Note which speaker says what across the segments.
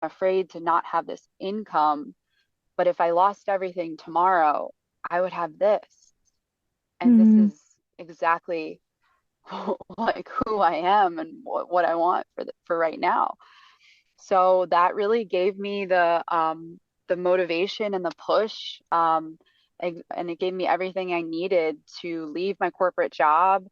Speaker 1: afraid to not have this income. But if I lost everything tomorrow, I would have this. And this
Speaker 2: Mm,
Speaker 1: is exactly like who I am and what I want for right now. So that really gave me the motivation and the push. And it gave me everything I needed to leave my corporate job.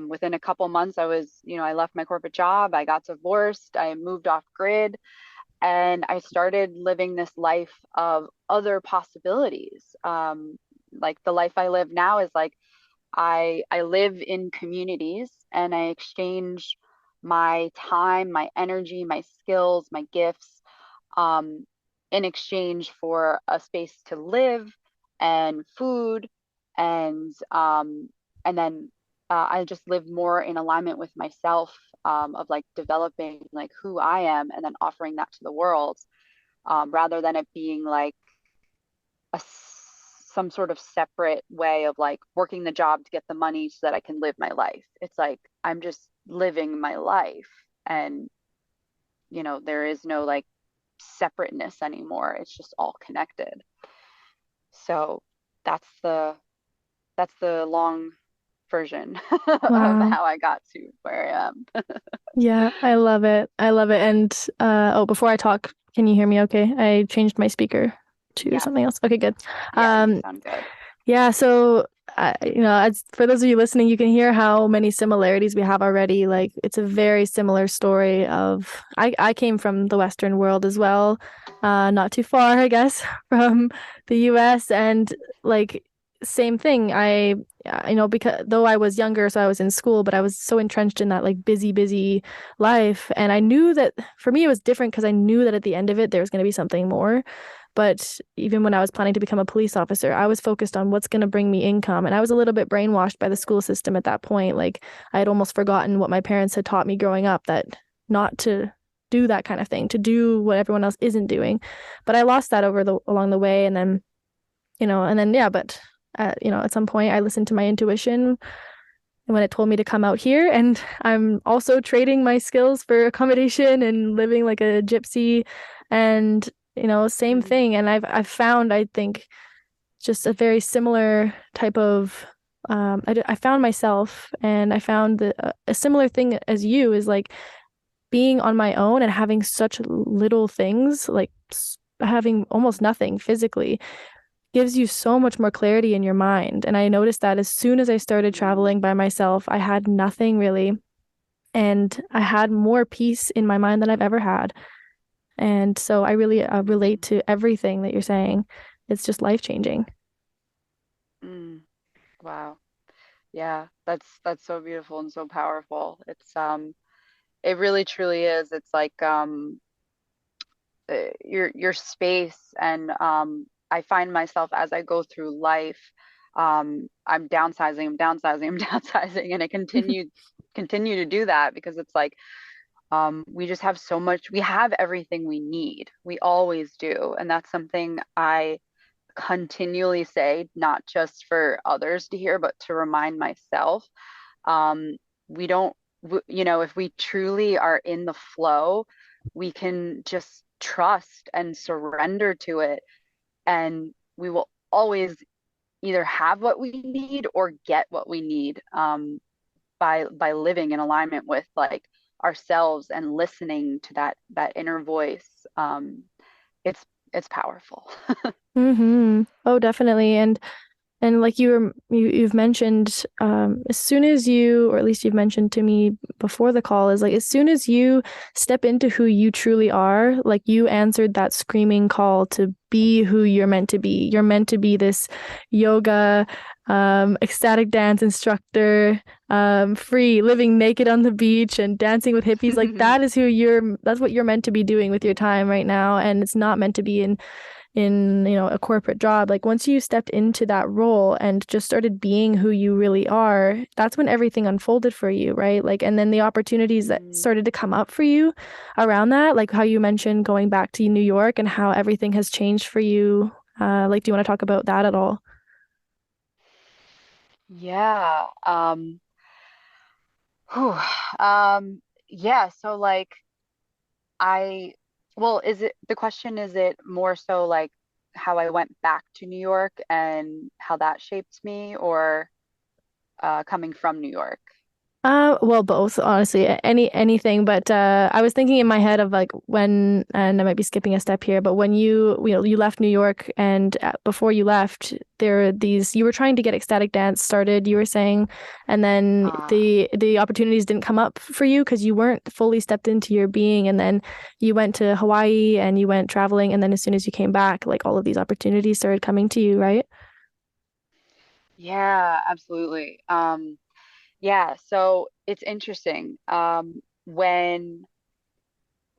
Speaker 1: Within a couple months, I left my corporate job. I got divorced. I moved off grid, and I started living this life of other possibilities. Like the life I live now is like I live in communities and I exchange my time, my energy, my skills, my gifts, um, in exchange for a space to live and food, and then I just live more in alignment with myself, of like developing like who I am and then offering that to the world, rather than it being like some sort of separate way of like working the job to get the money so that I can live my life. It's like I'm just living my life, and there is no like separateness anymore. It's just all connected. So that's the that's the long version of
Speaker 2: wow.
Speaker 1: how I got to where I am.
Speaker 2: Yeah, I love it. I love it. And oh, before I talk, can you hear me okay? I changed my speaker to
Speaker 1: Yes.
Speaker 2: something else. Okay, good.
Speaker 1: Yeah, you
Speaker 2: Um,
Speaker 1: sound good.
Speaker 2: yeah, so as for those of you listening, you can hear how many similarities we have already. Like it's a very similar story of I came from the Western world as well, not too far, I guess, from the US, and like same thing. Because though I was younger, so I was in school, but I was so entrenched in that like busy life, and I knew that for me it was different because I knew that at the end of it there was going to be something more. But even when I was planning to become a police officer, I was focused on what's going to bring me income. And I was a little bit brainwashed by the school system at that point. Like I had almost forgotten what my parents had taught me growing up, that not to do that kind of thing, to do what everyone else isn't doing. But I lost that along the way. And then, yeah, but at some point I listened to my intuition when it told me to come out here. And I'm also trading my skills for accommodation and living like a gypsy. And same
Speaker 1: Mm.
Speaker 2: thing. And I've found, I think, just a very similar type of I found myself, and I found that a similar thing as you is like being on my own and having such little things, like having almost nothing physically, gives you so much more clarity in your mind. And I noticed that as soon as I started
Speaker 1: Mm.
Speaker 2: traveling by myself, I had nothing really, and I had more peace in my mind than I've ever had. And so I really relate
Speaker 1: Mm.
Speaker 2: to everything that you're saying. It's just life changing.
Speaker 1: Mm. Wow. Yeah, that's so beautiful and so powerful. It really truly is. It's like your space, and I find myself as I go through life, I'm downsizing, I'm downsizing, I'm downsizing, and I continue to do that because it's like we just have so much, we have everything we need. We always do. And that's something I continually say, not just for others to hear, but to remind myself. Um, we don't, if we truly are in the flow, we can just trust and surrender to it. And we will always either have what we need or get what we need, by living in alignment with like ourselves and listening to that inner voice. It's it's powerful.
Speaker 2: Oh, definitely. And like you've mentioned, as soon as you, or at least you've mentioned to me before the call, is like as soon as you step into who you truly are, like you answered that screaming call to be who you're meant to be. You're meant to be this yoga, ecstatic dance instructor, free, living naked on the beach and dancing with hippies. Like that's what you're meant to be doing with your time right now. And it's not meant to be in a corporate job. Like once you stepped into that role and just started being who you really are, that's when everything unfolded for you, right? Like, and then the opportunities that
Speaker 1: Mm.
Speaker 2: started to come up for you around that, like how you mentioned going back to New York and how everything has changed for you. Like, do you want to talk about that at all?
Speaker 1: Yeah. Whew. Yeah. So like I Well, is it the question, is it more so like how I went back to New York and how that shaped me, or coming from New York?
Speaker 2: Well, both, honestly, anything. But I was thinking in my head of like when, and I might be skipping a step here, but when you left New York, and before you left, there were these, you were trying to get ecstatic dance started, you were saying, and then
Speaker 1: Ah,
Speaker 2: the opportunities didn't come up for you because you weren't fully stepped into your being, and then you went to Hawaii and you went traveling, and then as soon as you came back, like all of these opportunities started coming to you, right?
Speaker 1: yeah, absolutely. Yeah, so it's interesting. When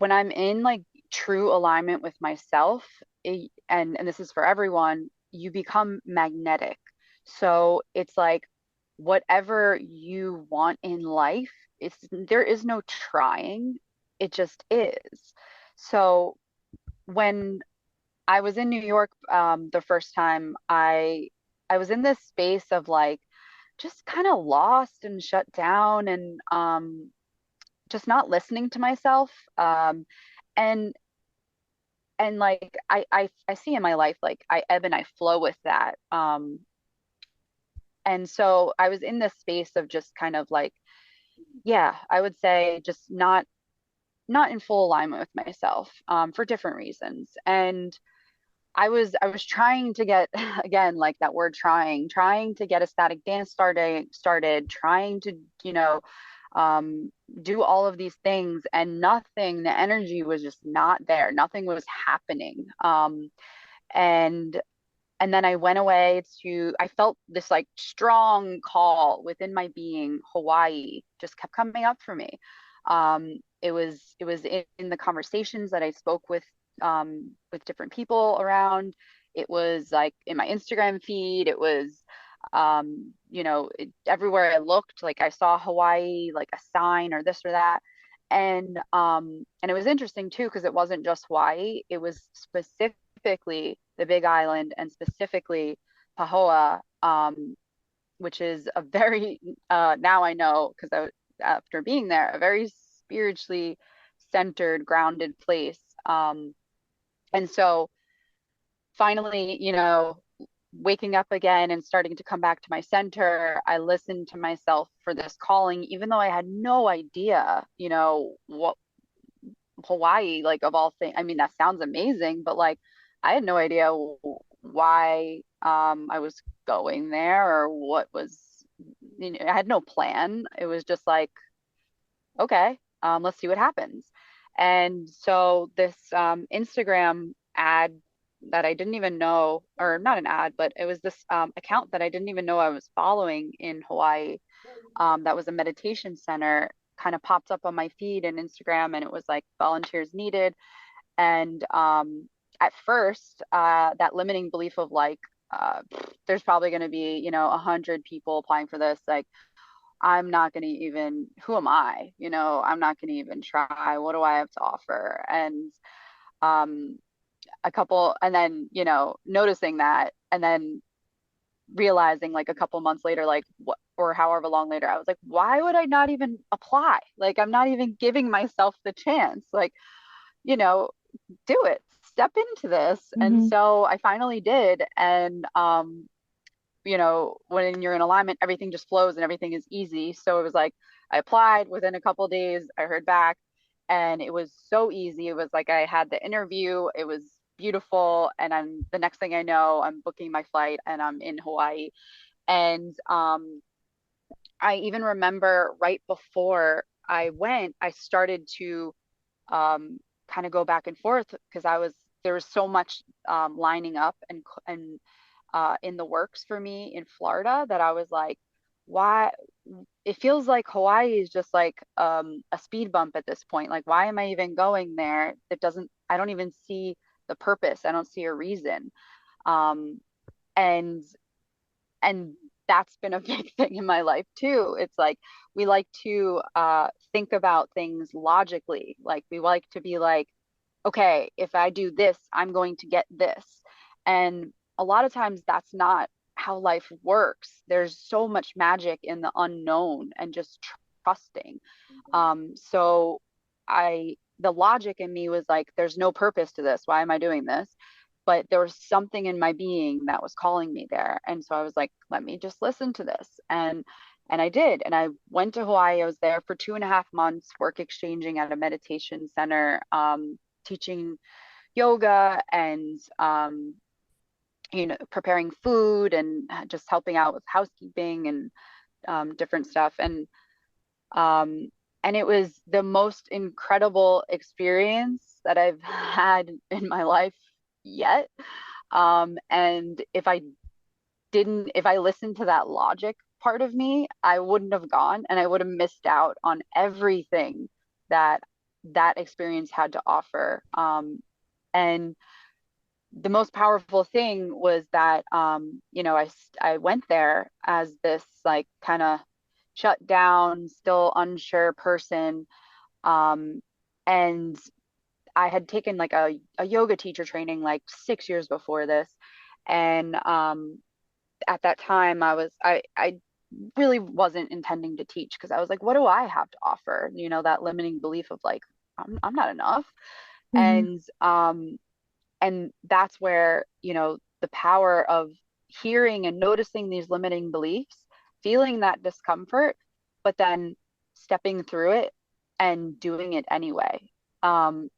Speaker 1: I'm in like true alignment with myself, and this is for everyone, you become magnetic. So it's like whatever you want in life, it's there is no trying, it just is. So when I was in New York the first time, I was in this space of like just kind of lost and shut down and just not listening to myself. And like I see in my life like I ebb and I flow with that. And so I was in this space of just kind of like, yeah, I would say just not in full alignment with myself for different reasons. And I was trying to get again like that word trying to get a static dance started, trying to, you know, do all of these things, and nothing, the energy was just not there. Nothing was happening. And then I went away to, I felt this like strong call within my being. Hawaii just kept coming up for me. It was in the conversations that I spoke with different people around. It was like in my Instagram feed. It was, everywhere I looked, like I saw Hawaii, like a sign or this or that. And it was interesting too, because it wasn't just Hawaii. It was specifically the Big Island, and specifically Pahoa, which is a very now I know because after being there, a very spiritually centered, grounded place. And so finally, waking up again and starting to come back to my center, I listened to myself for this calling, even though I had no idea, what Hawaii, like of all things. I mean, that sounds amazing, but like I had no idea why I was going there or what was, I had no plan. It was just like, okay, let's see what happens. And so this Instagram ad that I didn't even know, or not an ad, but it was this account that I didn't even know I was following in Hawaii, that was a meditation center, kind of popped up on my feed in Instagram, and it was like volunteers needed. And at first, that limiting belief of like, there's probably going to be, 100 people applying for this. Like, I'm not going to even, who am I? I'm not going to even try. What do I have to offer? And um, and then, noticing that, and then realizing like a couple months later, like what, or however long later, I was like, why would I not even apply? Like, I'm not even giving myself the chance. Like, you know, do it, step into this. And
Speaker 2: Mm-hmm.
Speaker 1: so I finally did. And, when you're in alignment, everything just flows and everything is easy. So it was like, I applied within a couple of days, I heard back, and it was so easy. It was like I had the interview, it was beautiful. And the next thing I know, I'm booking my flight and I'm in Hawaii. And I even remember right before I went, I started to kind of go back and forth because there was so much lining up and in the works for me in Florida, that I was like, why? It feels like Hawaii is just like a speed bump at this point. Like, why am I even going there? I don't even see the purpose. I don't see a reason. Um, and and that's been a big thing in my life too. It's like we like to think about things logically. Like we like to be like, okay, if I do this, I'm going to get this. And a lot of times that's not how life works. There's so much magic in the unknown and just trusting. So I the logic in me was like, there's no purpose to this. Why am I doing this? But there was something in my being that was calling me there. And so I was like, let me just listen to this. And I did. And I went to Hawaii. I was there for 2.5 months, work exchanging at a meditation center, teaching yoga and preparing food and just helping out with housekeeping and different stuff. Um, and it was the most incredible experience that I've had in my life yet. And if I listened to that logic part of me, I wouldn't have gone and I would have missed out on everything that that experience had to offer. And the most powerful thing was that, I went there as this like kind of shut down, still unsure person. Um, and I had taken like a yoga teacher training like 6 years before this. And at that time I really wasn't intending to teach because I was like, what do I have to offer? That limiting belief of like, I'm not enough.
Speaker 2: Mm-hmm.
Speaker 1: And that's where, the power of hearing and noticing these limiting beliefs, feeling that discomfort, but then stepping through it and doing it anyway. Um,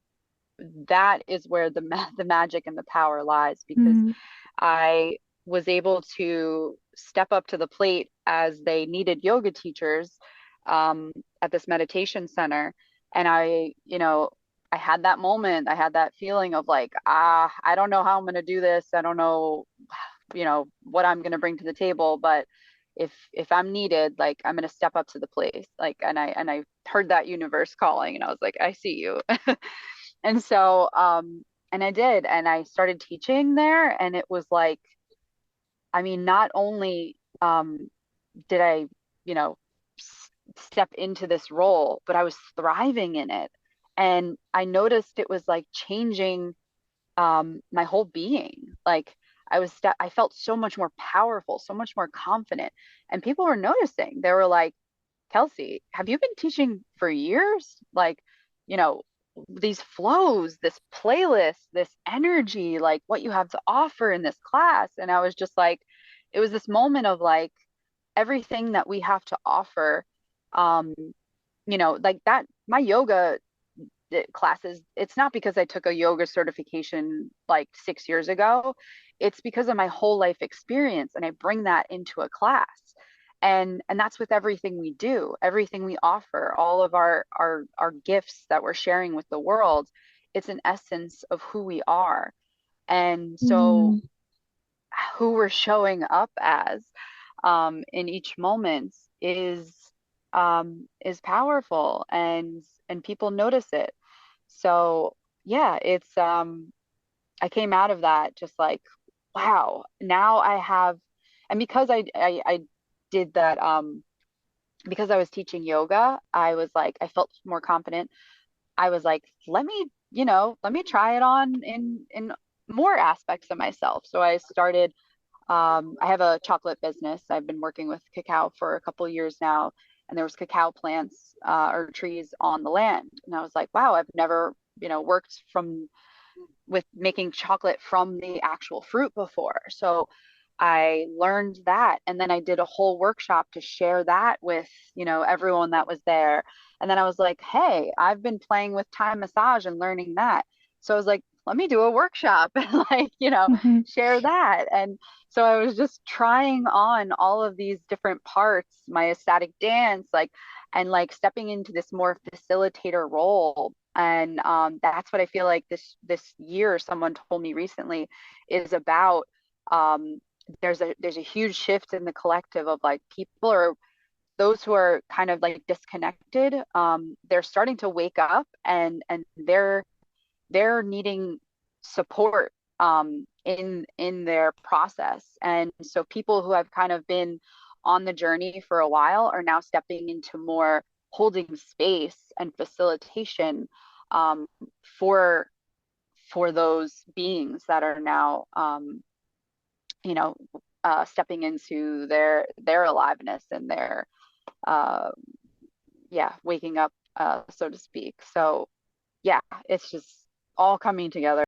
Speaker 1: that is where the magic and the power lies, because
Speaker 2: Mm-hmm.
Speaker 1: I was able to step up to the plate as they needed yoga teachers um, at this meditation center. And I had that moment, I had that feeling of like, I don't know how I'm going to do this. I don't know, what I'm going to bring to the table, but if I'm needed, like I'm going to step up to the place. Like, and I heard that universe calling and I was like, I see you. And so, and I did, and I started teaching there, and it was like, I mean, not only did I, you know, step into this role, but I was thriving in it. And I noticed it was like changing my whole being. Like I felt so much more powerful, so much more confident. And people were noticing. They were like, Kelsey, have you been teaching for years? Like, you know, these flows, this playlist, this energy, like what you have to offer in this class. And I was just like, it was this moment of like everything that we have to offer. Um, like that, my yoga classes, it's not because I took a yoga certification like 6 years ago. It's because of my whole life experience, and I bring that into a class. And that's with everything we do, everything we offer, all of our gifts that we're sharing with the world. It's an essence of who we are. And so
Speaker 2: Mm-hmm.
Speaker 1: who we're showing up as in each moment is powerful, and people notice it. So yeah, it's I came out of that just like, wow, now I have, and because I did that because I was teaching yoga, I was like, I felt more confident. I was like, let me try it on in more aspects of myself. So I started I have a chocolate business. I've been working with cacao for a couple of years now, and there was cacao plants or trees on the land, and I was like, wow, I've never, worked with making chocolate from the actual fruit before. So I learned that, and then I did a whole workshop to share that with, everyone that was there. And then I was like, hey, I've been playing with Thai massage and learning that. So I was like, let me do a workshop and like,
Speaker 2: Mm-hmm.
Speaker 1: share that. And so I was just trying on all of these different parts, my ecstatic dance, like, and like stepping into this more facilitator role. And that's what I feel like this year, someone told me recently, is about. Um, there's a huge shift in the collective of like people, or those who are kind of like disconnected. They're starting to wake up, and they're needing support in their process. And so people who have kind of been on the journey for a while are now stepping into more holding space and facilitation um, for for those beings that are now you know stepping into their aliveness and their uh, yeah, waking up, so to speak. So yeah, it's just all coming together.